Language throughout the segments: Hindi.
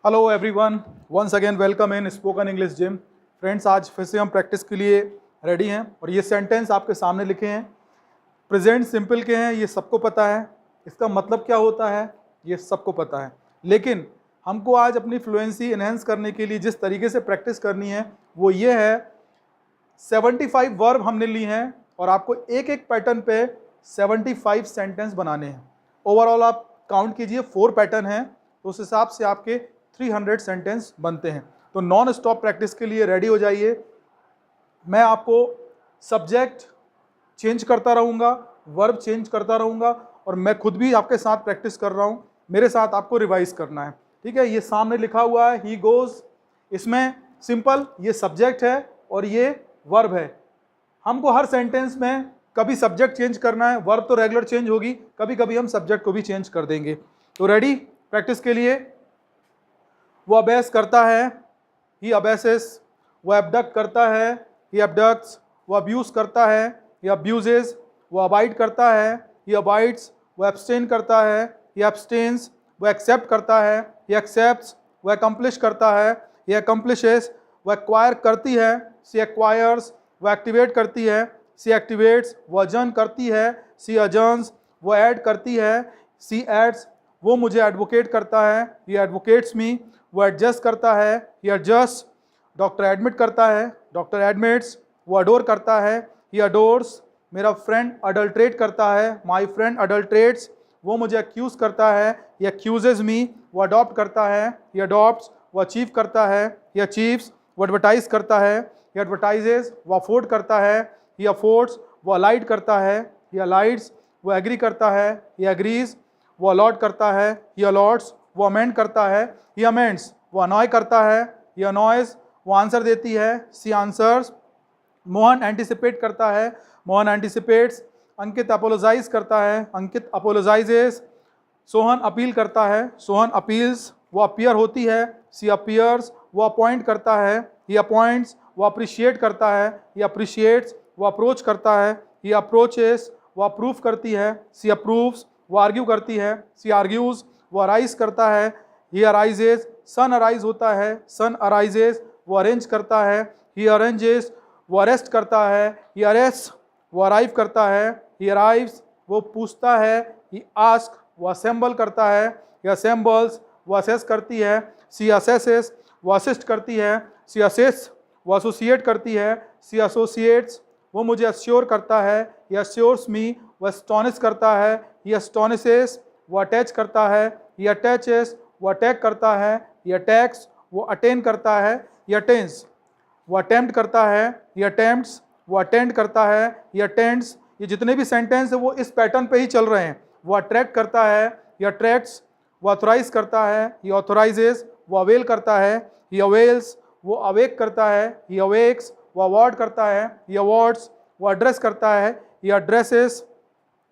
Hello everyone, once again welcome in spoken English gym. Friends, आज फिर से हम प्रैक्टिस के लिए रेडी हैं और ये सेंटेंस आपके सामने लिखे हैं, प्रेजेंट सिंपल के हैं, ये सबको पता है। इसका मतलब क्या होता है ये सबको पता है, लेकिन हमको आज अपनी फ्लुएंसी इन्हेंस करने के लिए जिस तरीके से प्रैक्टिस करनी है वो ये है। 75 वर्ब हमने ली हैं और आपको एक एक पैटर्न पे 75 सेंटेंस बनाने हैं। ओवरऑल आप काउंट कीजिए, 4 पैटर्न हैं, तो उस हिसाब से आपके 300 सेंटेंस बनते हैं। तो नॉन स्टॉप प्रैक्टिस के लिए रेडी हो जाइए। मैं आपको सब्जेक्ट चेंज करता रहूँगा, वर्ब चेंज करता रहूँगा और मैं खुद भी आपके साथ प्रैक्टिस कर रहा हूँ। मेरे साथ आपको रिवाइज करना है, ठीक है। ये सामने लिखा हुआ है ही गोज़, इसमें सिंपल ये सब्जेक्ट है और ये वर्ब है। हमको हर सेंटेंस में कभी सब्जेक्ट चेंज करना है, वर्ब तो रेगुलर चेंज होगी, कभी कभी हम सब्जेक्ट को भी चेंज कर देंगे। तो रेडी प्रैक्टिस के लिए। वो अबेस करता है, ही अबेसेस। वो एबडक्ट करता है, ही एबडक्ट्स। वो अब्यूज़ करता है, ही अब्यूजेस। वो अबाइड करता है, ही अबाइड्स। वो एब्सटेन करता है, ही एब्सटेन्स। वो एक्सेप्ट करता है, ही एक्सेप्ट्स। वो एकम्प्लिश करता है, ही एकम्प्लिशेस। वो एक्वायर करती है, सी एक्वायर्स। वो एक्टिवेट करती है, सी एक्टिवेट्स। वो अजर्न करती है, सी अजर्न्स। वो ऐड करती है, सी एड्स। वो मुझे एडवोकेट करता है, ही एडवोकेट्स मी। वो एडजस्ट करता है, ही एडजस्ट। डॉक्टर एडमिट करता है, डॉक्टर एडमिट्स। वो अडोर करता है, ही अडोर्स। मेरा फ्रेंड अडल्ट्रेट करता है, माई फ्रेंड अडल्ट्रेट्स। वो मुझे एक्यूज करता है, ही एक्यूजेज मी। वो अडॉप्ट करता है, ही अडॉप्ट्स। वो अचीव करता है, ही अचीव्स। वो एडवर्टाइज करता है, ही एडवर्टाइजेज। वो अफोर्ड करता है, ही अफोर्ड्स। वो अलाइड करता है, ही अलाइड्स। वो एग्री करता है, ही एग्रीज। वो अलॉट करता है, ही अलॉट्स। वो अमेंड करता है, ही अमेंड्स। वो अनॉय करता है, ही अनॉयज। वो आंसर देती है, सी आंसर्स। मोहन एंटिसिपेट करता है, मोहन एंटिसिपेट्स। अंकित अपोलोजाइज करता है, अंकित अपोलोजाइजेस। सोहन अपील करता है, सोहन अपील्स। वो अपीयर होती है, सी अपीयर्स। वो अपॉइंट करता है, ही अपॉइंट्स। वो अप्रिशिएट करता है, ही अप्रिशिएट्स। वो अप्रोच करता है, ही अप्रोचेस। वो अप्रूव करती है, सी अप्रूव्स। वो आर्ग्यू करती है, सी आर्ग्यूज। वो अराइज करता है, ही अराइजेज। सन अराइज होता है, सन अराइजेज। वो अरेंज करता है, ही अरेंजेस। वो अरेस्ट करता है, ही अरेस्ट। वो अराइव करता है, ही अराइव्स। वो पूछता है, ही आस्क। वो असेंबल करता है, ही असेंबल्स। वो असेस करती है, सी असेसेस। वो असिस्ट करती है, सी असेस। वो एसोसिएट करती है, सी एसोसिएट्स। वो मुझे अश्योर करता है, ही अश्योर्स मी। वो एस्टोनिश करता है, ही एस्टोनिशेस। वो अटैच करता है, ही अटैचेस। वो अटैक करता है, ही अटैक्स। वो अटेन करता है, ही अटेन्स। वो अटेम्प्ट करता है, ही अटेम्प्ट्स। वो अटेंड करता है, ही अटेंड्स। ये जितने भी सेंटेंस है वो इस पैटर्न पे ही चल रहे हैं। वो अट्रैक्ट करता है, ही अट्रैक्ट्स। वो ऑथराइज करता है, ही ऑथराइजेस। वो अवेल करता है, ही अवेल्स। वो अवेक करता है, ही अवेक्स। वो अवार्ड करता है, ही अवार्ड्स। वो एड्रेस करता है, ही एड्रेसेस।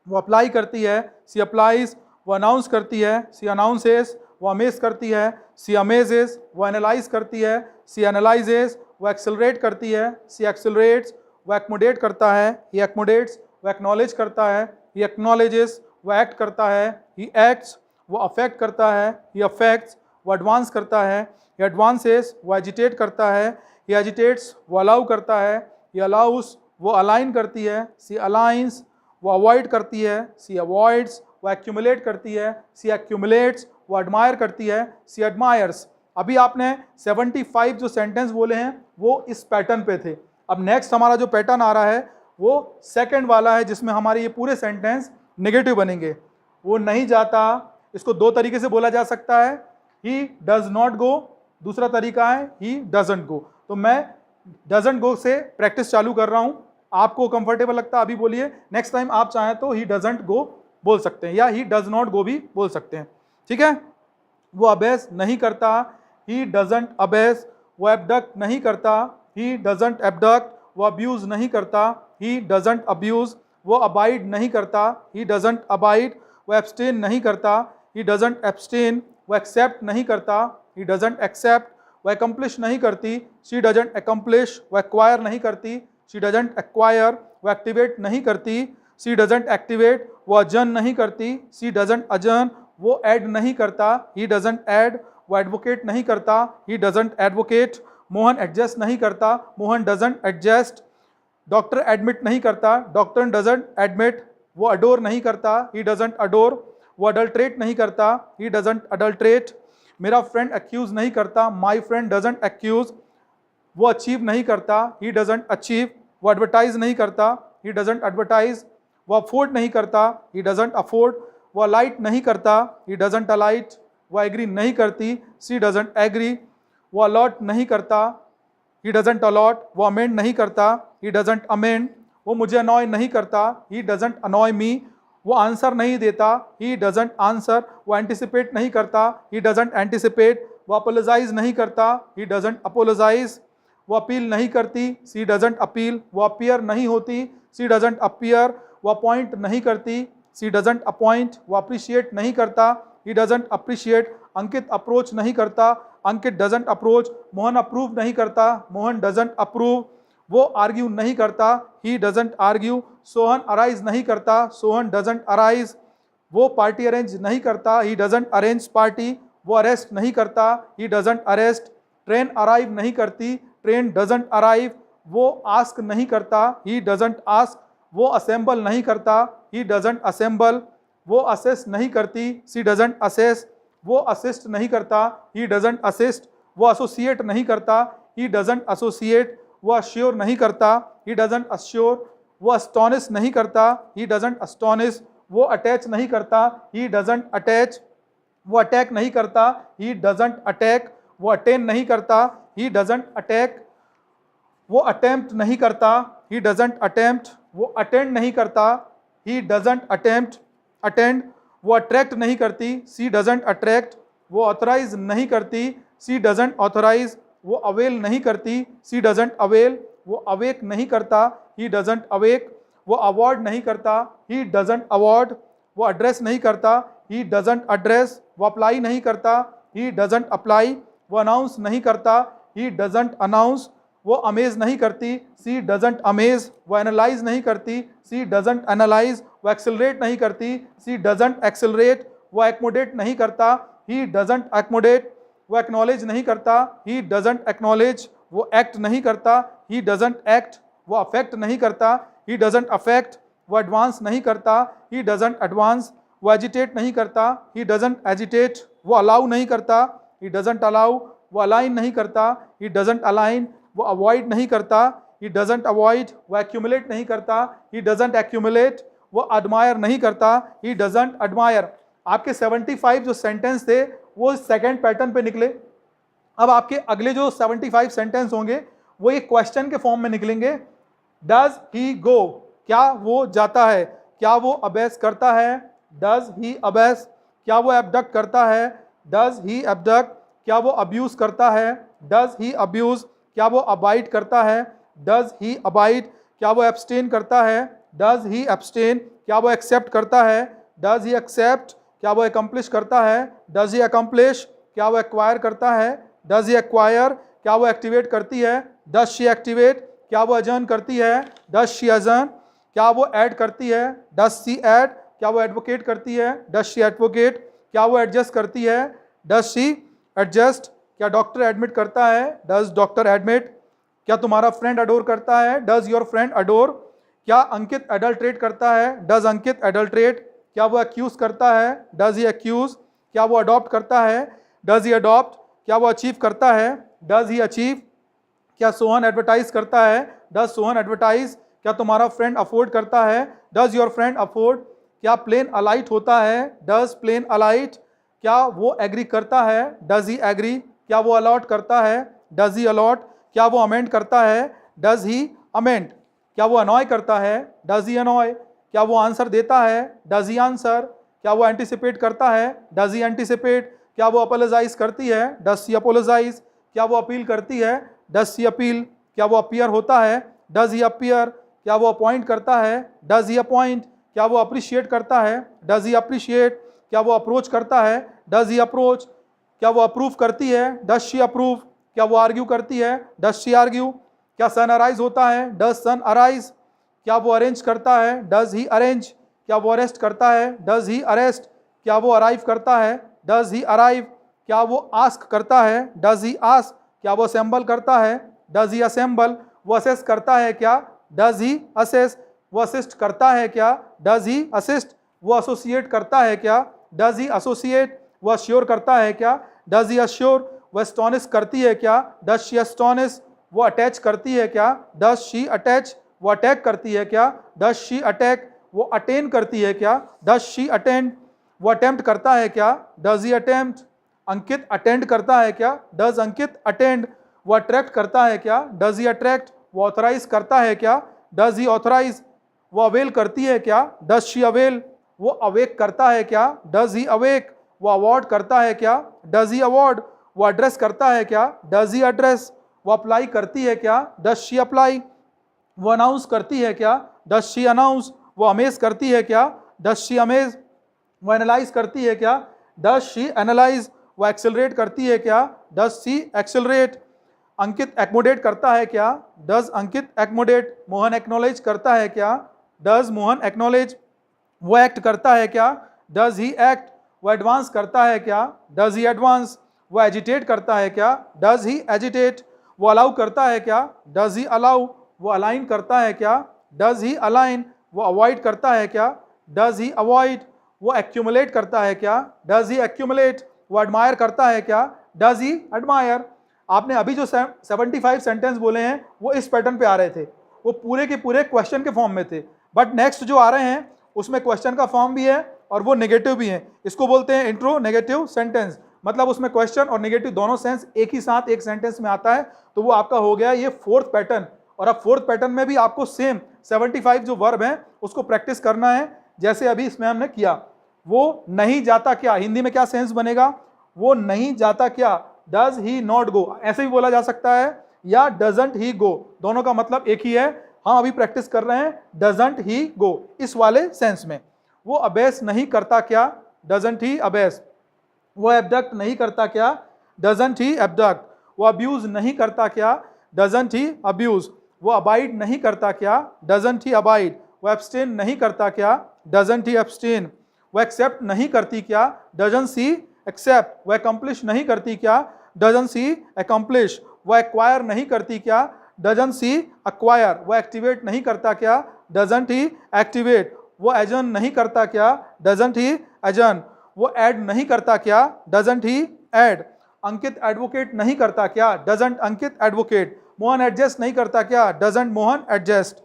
वो अप्लाई करती है, सी अप्लाइज। वो अनाउंस करती है, सी अनाउंसेस। वो अमेज करती है, सी अमेजेस। वो एनालाइज करती है, सी एनालाइजेस। वो एक्सेलरेट करती है, सी एक्सेलरेट्स। वो एक्मोडेट करता है, ही एक्मोडेट्स। वो एक्नॉलेज करता है, ही एक्नॉलेजेस। वो एक्ट करता है, ही एक्ट्स। वो अफेक्ट करता है, ही अफेक्ट्स। वो एडवांस करता है, ही एडवांसेस। वो एजिटेट करता है, ही एजिटेट्स। वो अलाउ करता है, ही अलाउस। वो अलाइन करती है, सी अलाइंस। वो अवॉइड करती है, सी अवॉइड्स। वो एक्यूमुलेट करती है, सी एक्यूमुलेट्स। वो एडमायर करती है, सी एडमायर्स। अभी आपने 75 जो सेंटेंस बोले हैं वो इस पैटर्न पे थे। अब नेक्स्ट हमारा जो पैटर्न आ रहा है वो सेकंड वाला है, जिसमें हमारे ये पूरे सेंटेंस नेगेटिव बनेंगे। वो नहीं जाता, इसको 2 तरीके से बोला जा सकता है, ही डज नॉट गो। दूसरा तरीका है ही डजंट गो। तो मैं डजंट गो से प्रैक्टिस चालू कर रहा हूं। आपको कंफर्टेबल लगता है अभी बोलिए, नेक्स्ट टाइम आप चाहें तो ही डजंट गो बोल सकते हैं या ही डज नॉट गो भी बोल सकते हैं, ठीक है। वो अबेस नहीं करता, ही डजंट अबेस। वो एबडक्ट नहीं करता, ही डजंट एबडक्ट। वो अब्यूज़ नहीं करता, ही डजंट अब्यूज़। वो अबाइड नहीं करता, ही डजंट अबाइड। वो एब्सटेन नहीं करता, ही डजंट एब्सटेन। वो एक्सेप्ट नहीं करता, ही डजंट एक्सेप्ट। वो एकम्प्लिश नहीं करती, शी डजंट एकम्प्लिश। वो एक्वायर नहीं करती, शी डजंट एक्वायर। वो एक्टिवेट नहीं करती, सी डजंट एक्टिवेट। वो अजर्न नहीं करती, सी डजंट अजर्न। वो ऐड नहीं करता, ही डजंट ऐड। वो एडवोकेट नहीं करता, he doesn't advocate. Mohan adjust नहीं करता, Mohan doesn't adjust. Doctor admit नहीं करता, डॉक्टर डजंट एडमिट। वो अडोर नहीं करता, ही डजंट अडोर। वो अडल्ट्रेट नहीं करता, ही डजंट अडल्ट्रेट। मेरा फ्रेंड एक्यूज नहीं करता, माई फ्रेंड डजंट एक्यूज। वो अचीव नहीं करता, ही डजंट अचीव। वो एडवर्टाइज नहीं करता, ही डजंट एडवर्टाइज। वो अफोर्ड नहीं करता, ही डजंट अफोर्ड। वो अलाइट नहीं करता, ही डजंट अलाइट। वो एग्री नहीं करती, सी डजंट एग्री। वो अलॉट नहीं करता, ही डजंट अलॉट। वो अमेंड नहीं करता, ही डजंट अमेंड। वो मुझे अनॉय नहीं करता, ही डजंट अनॉय मी। वो आंसर नहीं देता, ही डजंट आंसर। वो एंटिसिपेट नहीं करता, ही डजंट एंटिसिपेट। वो अपोलोजाइज नहीं करता, ही डजंट अपोलोजाइज। वो अपील नहीं करती, सी डजंट अपील। वो अपीयर नहीं होती, सी डजंट अपीयर। वो अपॉइंट नहीं करती, सी डजंट अपॉइंट। वो अप्रिशिएट नहीं करता, he doesn't appreciate. Ankit approach नहीं करता, अंकित डजंट अप्रोच। मोहन अप्रूव नहीं करता, मोहन डजंट अप्रूव। वो आर्ग्यू नहीं करता, he doesn't argue. Sohan arise नहीं करता, सोहन डजंट अराइज। वो पार्टी अरेंज नहीं करता, ही डजंट अरेंज पार्टी। वो अरेस्ट नहीं करता, he doesn't arrest. Train arrive नहीं करती, ट्रेन डजंट अराइव। वो आस्क नहीं करता, ही डजंट आस्क। वो असेंबल नहीं करता, ही डजंट असेंबल। वो असेस नहीं करती, सी डजंट असेस। वो असिस्ट नहीं करता, ही डजंट असिस्ट। वो एसोसिएट नहीं करता, ही डजंट एसोसिएट। वो अश्योर नहीं करता, ही डजंट अश्योर। वो अस्टोनिश नहीं करता, ही डजंट अस्टोनिश। वो अटैच नहीं करता, ही डजंट अटैच। वो अटैक नहीं करता, ही डजंट अटैक। वो अटेन नहीं करता, ही डजंट अटैक। वो अटेम्प्ट नहीं करता, ही डजंट अटेम्प्ट। वो अटेंड नहीं करता, ही डजंट अटेम्प्ट अटेंड। वो अट्रैक्ट नहीं करती, सी डजंट अट्रैक्ट। वो ऑथराइज नहीं करती, सी डजंट ऑथराइज। वो अवेल नहीं करती, सी डजंट अवेल। वो अवेक नहीं करता, ही डजंट अवेक। वो अवॉर्ड नहीं करता, ही डजंट अवॉर्ड। वो एड्रेस नहीं करता, ही डजंट एड्रेस। वो अप्लाई नहीं करता, ही डजंट अप्लाई। वो अनाउंस नहीं करता, ही डजंट अनाउंस। वो अमेज नहीं करती, सी डजंट अमेज। वो एनालाइज नहीं करती, सी डजंट एनालाइज। वो एक्सेलरेट नहीं करती, सी डजंट एक्सेलरेट। वो एक्मोडेट नहीं करता, ही डजंट एक्मोडेट। वो एक्नॉलेज नहीं करता, ही डजंट एक्नॉलेज। वो एक्ट नहीं करता, ही डजंट एक्ट। वो अफेक्ट नहीं करता, ही डजंट अफेक्ट। वो एडवांस नहीं करता, ही डजंट एडवांस। वो एजिटेट नहीं करता, ही डजंट एजिटेट। वो अलाउ नहीं करता, ही डजंट अलाउ। वो अलाइन नहीं करता, ही डजंट अलाइन। वो अवॉइड नहीं करता, ही डजंट अवॉइड। वो एक्यूमुलेट नहीं करता, ही डजंट एक्यूमुलेट। वो एडमायर नहीं करता, ही डजंट एडमायर। आपके 75 जो सेंटेंस थे वो सेकंड पैटर्न पे निकले। अब आपके अगले जो 75 सेंटेंस होंगे वो एक क्वेश्चन के फॉर्म में निकलेंगे। डज ही गो, क्या वो जाता है? क्या वो अबेस करता है? Does he abase. क्या वो एबडक्ट करता है? Does he abduct. क्या वो अब्यूज करता है? Does he abuse. क्या वो अबाइड करता है? Does he abide. क्या वो एब्सटेन करता है? Does he abstain. क्या वो एक्सेप्ट करता है? Does he accept. क्या वो एकम्प्लिश करता है? Does he accomplish. क्या वो एक्वायर करता है? Does he acquire. क्या वो एक्टिवेट करती है? Does she activate. क्या वो अजर्न करती है? Does she adjourn. क्या वो ऐड करती है? Does she add. क्या वो एडवोकेट करती है? Does she advocate. क्या वो एडजस्ट करती है? Does she adjust. क्या डॉक्टर एडमिट करता है? Does doctor admit. क्या तुम्हारा फ्रेंड अडोर करता है? Does your friend adore. क्या अंकित एडल्ट्रेट करता है? Does Ankit adulterate. क्या वो एक्यूज करता है? Does he accuse. क्या वो अडॉप्ट करता है? Does he adopt. क्या वो अचीव करता है? Does he achieve. क्या सोहन एडवर्टाइज करता है? Does Sohan advertise. क्या तुम्हारा फ्रेंड अफोर्ड करता है? Does your friend afford. क्या प्लेन अलाइट होता है? Does plane alight. क्या वो एग्री करता है? Does he agree. क्या वो अलॉट करता है? Does he allot. क्या वो अमेंड करता है? Does he amend. क्या वो अनॉय करता है? डज ही अनॉय। क्या वो आंसर देता है? Does he answer. क्या वो एंटिसिपेट करता है? Does he anticipate. क्या वो अपोलोजाइज करती है? Does she apologise. क्या वो अपील करती है? Does she appeal. क्या वो अपीयर होता है? Does he appear. क्या वो अपॉइंट करता है? Does he appoint. क्या वो अप्रिशिएट करता है? Does he appreciate. क्या वो अप्रोच करता है? Does he approach. क्या वो अप्रूव करती है? Does she approve. क्या वो आर्ग्यू करती है? Does she argue. क्या सन अराइज होता है? Does sun arise. क्या वो अरेंज करता है? Does he arrange. क्या वो अरेस्ट करता है? Does he arrest. क्या वो अराइव करता है, डज ही अराइव। क्या वो आस्क करता है, डज ही आस्क। क्या वो असेंबल करता है, डज ही असेंबल। वो असेस करता है क्या, डज ही असेस। वो असिस्ट करता है क्या, डज ही असिस्ट। वो एसोसिएट करता है क्या, डज ही एसोसिएट। वो अश्योर करता है क्या, डज ही अश्योर। वो एस्टोनिश करती है क्या, डज शी एस्टोनिश। वो अटैच करती है क्या, डज शी अटैच। वो अटैक करती है क्या, डज शी अटैक। वो अटेन करती है क्या, डज शी अटेंड। वो अटेम्प्ट करता है क्या, does he attempt. Ankit attend करता है क्या, डज अंकित अटेंड। वो अट्रैक्ट करता है क्या, डज ही अट्रैक्ट। वो ऑथराइज करता है क्या, डज ही ऑथराइज। वो अवेल करती है क्या, डज शी अवेल। वो अवेक करता है क्या, डज ही अवेक। वो अवॉर्ड करता है क्या, डज ही अवॉर्ड। वो एड्रेस करता है क्या, डज ही एड्रेस। वो अप्लाई करती है क्या, डज शी अप्लाई। वो अनाउंस करती है क्या, डज शी अनाउंस। वो अमेज करती है क्या, डज शी अमेज। वो एनालाइज करती है क्या, डज शी एनालाइज। वो एक्सेलरेट करती है क्या, डज शी एक्सेलरेट। अंकित एक्मोडेट करता है क्या, डज अंकित एक्मोडेट। मोहन एक्नॉलेज करता है क्या, डज मोहन एक्नॉलेज। वो एक्ट करता है क्या, डज ही एक्ट। वो एडवांस करता है क्या, डज ही एडवांस। वो एजिटेट करता है क्या, डज ही एजिटेट। वो अलाउ करता है क्या, डज ही अलाउ। वो अलाइन करता है क्या, डज ही अलाइन। वो अवॉइड करता है क्या, डज ही अवॉइड। वो एक्यूमुलेट करता है क्या, डज ही एक्यूमुलेट। वो एडमायर करता है क्या, डज ही एडमायर। आपने अभी जो 75 सेंटेंस बोले हैं वो इस पैटर्न पे आ रहे थे, वो पूरे के पूरे क्वेश्चन के फॉर्म में थे। बट नेक्स्ट जो आ रहे हैं उसमें क्वेश्चन का फॉर्म भी है और वो नेगेटिव भी है। इसको बोलते हैं इंट्रो नेगेटिव सेंटेंस, मतलब उसमें क्वेश्चन और नेगेटिव दोनों सेंस एक ही साथ एक सेंटेंस में आता है। तो वो आपका हो गया ये फोर्थ पैटर्न। और अब फोर्थ पैटर्न में भी आपको सेम 75 जो वर्ब है उसको प्रैक्टिस करना है, जैसे अभी इसमें हमने किया। वो नहीं जाता क्या, हिंदी में क्या सेंस बनेगा, वो नहीं जाता क्या, डज ही नॉट गो, ऐसे भी बोला जा सकता है, या डजंट ही गो, दोनों का मतलब एक ही है। हम अभी प्रैक्टिस कर रहे हैं डजंट ही गो इस वाले सेंस में। वो अबेस नहीं करता क्या, डजंट ही अबेस। वो एब्डक्ट नहीं करता क्या, डजंट ही एब्डक्ट। वो अब्यूज नहीं करता क्या, डजंट ही अब्यूज। वो अबाइड नहीं करता क्या, डजंट ही अबाइड। वो एब्सटेन नहीं करता क्या, डजंट ही एब्सटेन। वो एक्सेप्ट नहीं करती क्या, डजंट सी एक्सेप्ट। वो एकम्प्लिश नहीं करती क्या, डजंट सी एकम्प्लिश। वो एक्वायर नहीं करती क्या, डजंट सी अक्वायर। वो एक्टिवेट नहीं करता क्या, डजंट ही एक्टिवेट। वो एजन नहीं करता क्या, डजंट ही एजन। वो ऐड नहीं करता क्या, doesn't he add. Ankit advocate नहीं करता क्या, doesn't Ankit advocate. Mohan adjust नहीं करता क्या, doesn't Mohan adjust.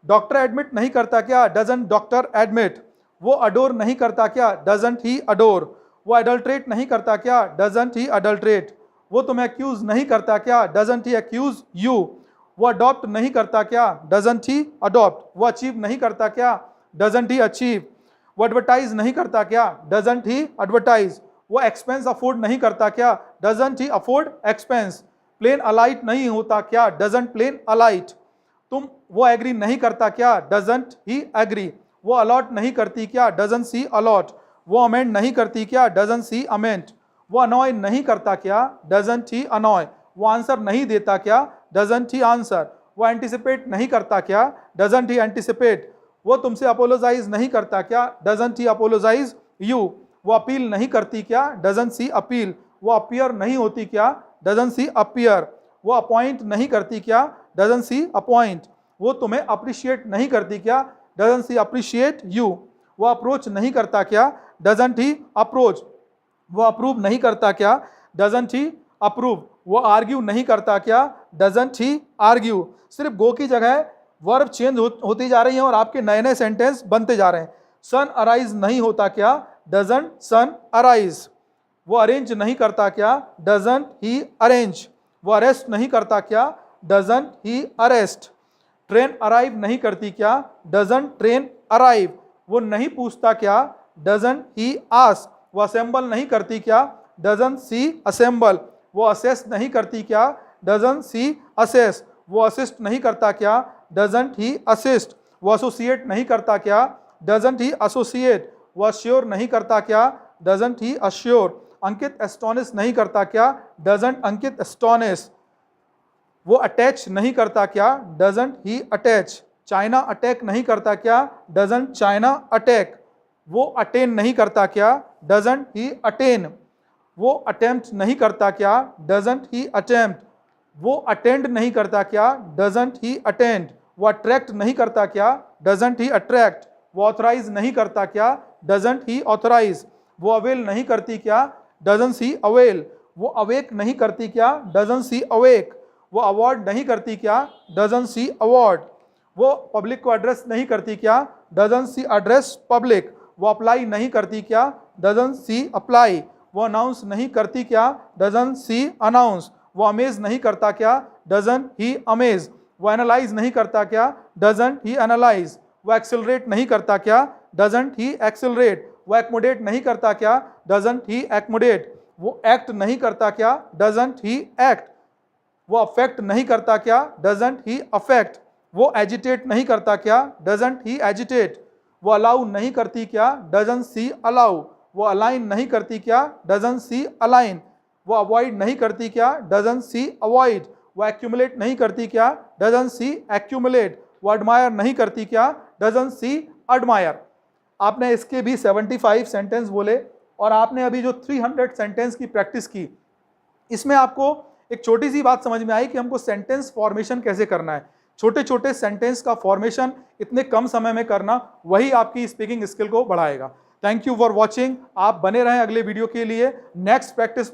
Doctor admit नहीं करता क्या, डजंट डॉक्टर एडमिट। वो अडोर नहीं करता क्या, डजंट ही अडोर। वो एडल्ट्रेट नहीं करता क्या, डजंट ही अडल्ट्रेट। वो तुम्हें एक्यूज नहीं करता क्या, डजंट ही एक्यूज यू। वो अडॉप्ट नहीं करता क्या, डजंट ही अडॉप्ट। वो अचीव नहीं करता क्या, डजंट ही अचीव। वो एडवर्टाइज नहीं करता क्या, डजंट ही एडवर्टाइज। वो एक्सपेंस अफोर्ड नहीं करता क्या, doesn't he afford expense. Plane alight नहीं होता क्या, डजंट प्लेन अलाइट। तुम वो एग्री नहीं करता क्या, डजंट ही एग्री। वो अलॉट नहीं करती क्या, डजंट सी अलॉट। वो अमेंड नहीं करती क्या, डजंट सी अमेंड। वो अनॉय नहीं करता क्या, डजंट ही अनॉय। वो आंसर नहीं देता क्या, डजंट ही आंसर। वो एंटिसिपेट नहीं करता क्या, डजंट ही एंटिसिपेट। वो तुमसे अपोलोजाइज नहीं करता क्या, डजंट ही अपोलोजाइज यू। वो अपील नहीं करती क्या, डजंट सी अपील। वो अपीयर नहीं होती क्या, डजंट सी अपीयर। वो अपॉइंट नहीं करती क्या, डजंट सी अपॉइंट। वो तुम्हें अप्रिशिएट नहीं करती क्या, डजंट सी अप्रिशिएट यू। वो अप्रोच नहीं करता क्या, डजंट ही अप्रोच। वो अप्रूव नहीं करता क्या, डजंट ही अप्रूव। वो आर्ग्यू नहीं करता क्या, डजंट ही आर्ग्यू। सिर्फ गो की जगह वर्ब चेंज होती जा रही है और आपके नए नए सेंटेंस बनते जा रहे हैं। सन अराइज नहीं होता क्या, डजंट सन अराइज। वो अरेंज नहीं करता क्या, डजंट ही अरेंज। वो अरेस्ट नहीं करता क्या, doesn't he arrest. Train arrive नहीं करती क्या, डजंट ट्रेन अराइव। वो नहीं पूछता क्या, डजंट ही आस्क। वो असेंबल नहीं करती क्या, डजंट सी असेंबल। वो असेस नहीं करती क्या, डजंट सी असेस। वो असिस्ट नहीं करता क्या, डजंट ही असिस्ट। वो एसोसिएट नहीं करता क्या, डजंट ही एसोसिएट। वो अश्योर नहीं करता क्या, doesn't he assure. Ankit astonish नहीं करता क्या, डजंट अंकित एस्टोनिश। वो अटैच नहीं करता क्या, doesn't he attach. China attack नहीं करता क्या, डजंट चाइना अटैक। वो अटेन नहीं करता क्या, डजंट ही अटेन। वो अटेम्प्ट नहीं करता क्या, डजंट ही अटेम्प्ट। वो अटेंड नहीं करता क्या, डजंट ही अटेंड। वो अट्रैक्ट नहीं करता क्या, डजंट ही अट्रैक्ट। वो ऑथराइज नहीं करता क्या, डजंट ही ऑथराइज। वो अवेल नहीं करती क्या, डजंट सी अवेल। वो अवेक नहीं करती क्या, डजंट सी अवेक। वो अवॉर्ड नहीं करती क्या, डजंट सी अवॉर्ड। वो पब्लिक को एड्रेस नहीं करती क्या, डजंट सी एड्रेस पब्लिक। वो अप्लाई नहीं करती क्या, डजंट सी अप्लाई। वो अनाउंस नहीं करती क्या, डजंट सी अनाउंस। वो अमेज नहीं करता क्या, डजंट ही अमेज। वो एनालाइज नहीं करता क्या, डजंट ही एनालाइज। वो एक्सेलरेट नहीं करता क्या, डजंट ही एक्सेलरेट। वो एक्मोडेट नहीं करता क्या, डजंट ही एक्मोडेट। वो एक्ट नहीं करता क्या, डजंट ही एक्ट। वो अफेक्ट नहीं करता क्या, डजंट ही अफेक्ट। वो एजिटेट नहीं करता क्या, डजंट ही एजिटेट। वो अलाउ नहीं करती क्या, डजंट सी अलाउ। वो अलाइन नहीं करती क्या, डजंट सी अलाइन। वो अवॉइड नहीं करती क्या, डजंट सी अवॉइड। वो एक्यूमुलेट नहीं करती क्या, डजंट सी एक्यूमुलेट। वो एडमायर नहीं करती क्या, डजंट सी एडमायर। आपने इसके भी 75 सेंटेंस बोले और आपने अभी जो 300 सेंटेंस की प्रैक्टिस की, इसमें आपको एक छोटी सी बात समझ में आई कि हमको सेंटेंस फॉर्मेशन कैसे करना है। छोटे छोटे सेंटेंस का फॉर्मेशन इतने कम समय में करना, वही आपकी स्पीकिंग स्किल को बढ़ाएगा। Thank you for watching. आप बने रहें अगले वीडियो के लिए। Next practice